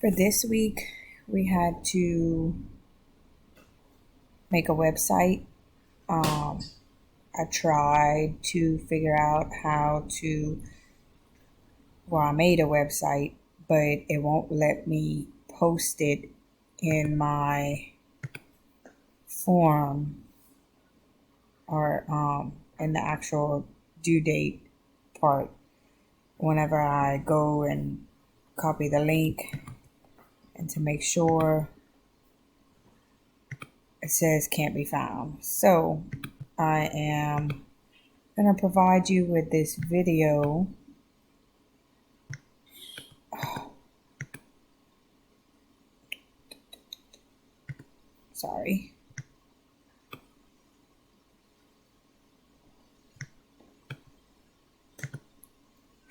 For this week, we had to make a website. I tried to figure out how to, I made a website, but it won't let me post it in my forum or in the actual due date part. Whenever I go and copy the link and to make sure it says can't be found. So I am going to provide you with this video. Sorry.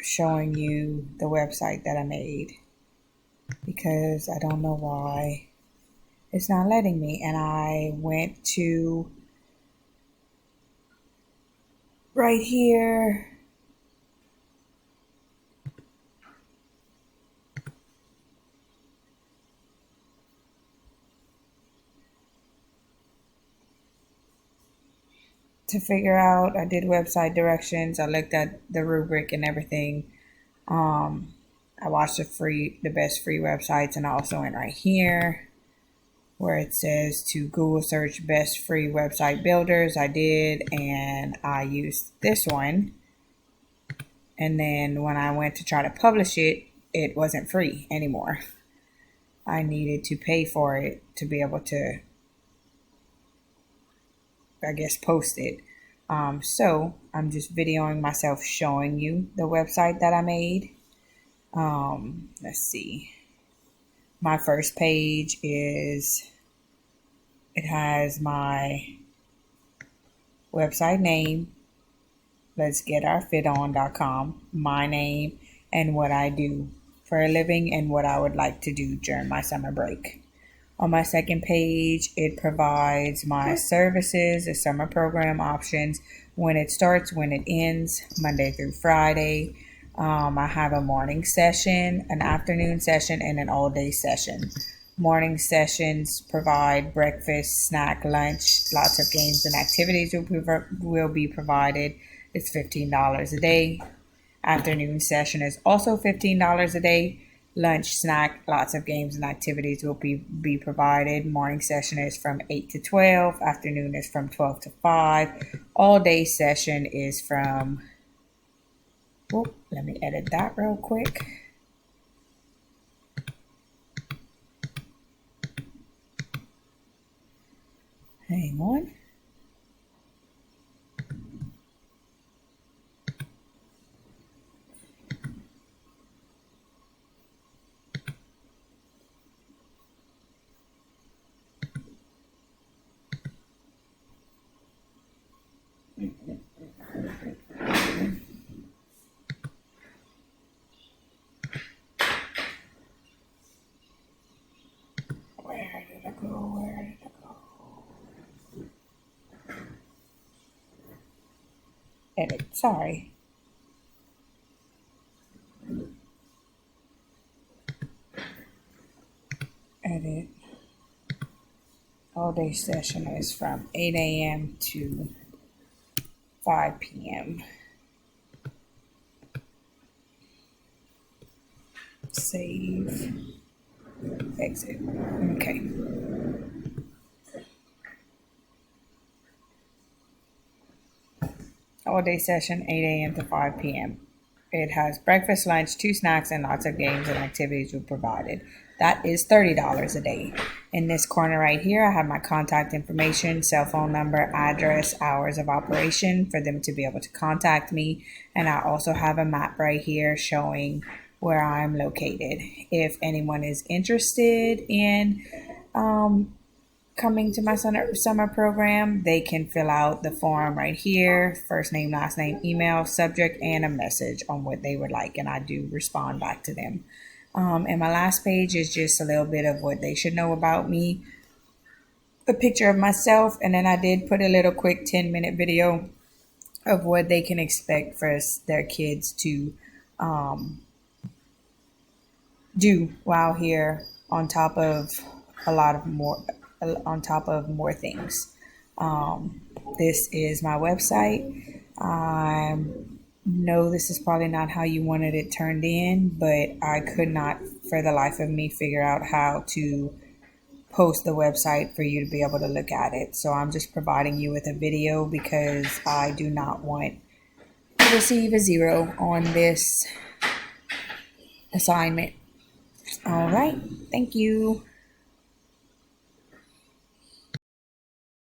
Showing you the website that I made because I don't know why it's not letting me. And I went to right here. To figure out, I did website directions. I looked at the rubric and everything. I watched the best free websites, and I also went right here where it says to Google search best free website builders. I did, and I used this one. And then when I went to try to publish it, it wasn't free anymore. I needed to pay for it to be able to, I guess, post it. So I'm just videoing myself showing you the website that I made. Let's see. My first page it has my website name, letsgetourfiton.com, my name, and what I do for a living and what I would like to do during my summer break. On my second page, it provides my services, the summer program options, when it starts, when it ends, Monday through Friday. I have a morning session, an afternoon session, and an all-day session. Morning sessions provide breakfast, snack, lunch, lots of games and activities will be provided. It's $15 a day. Afternoon session is also $15 a day. Lunch, snack, lots of games and activities will be provided. Morning session is from 8 to 12. Afternoon is from 12 to 5. All day session is from, let me edit that real quick. Hang on. Where did I go? Edit, sorry. Edit. All day session is from 8 a.m. to 5 p.m. Save. Exit. Okay. All day session, 8 a.m. to 5 p.m. It has breakfast, lunch, 2 snacks, and lots of games and activities provided. That is $30 a day. In this corner right here, I have my contact information, cell phone number, address, hours of operation for them to be able to contact me. And I also have a map right here showing where I'm located. If anyone is interested in coming to my summer program, they can fill out the form right here, first name, last name, email, subject, and a message on what they would like, and I do respond back to them. And my last page is just a little bit of what they should know about me, a picture of myself, and then I did put a little quick 10-minute video of what they can expect for their kids to do while here on top of a lot of more on top of more things. This is my website. I know this is probably not how you wanted it turned in, but I could not for the life of me figure out how to post the website for you to be able to look at it. So I'm just providing you with a video because I do not want to receive a 0 on this assignment. All right. Thank you.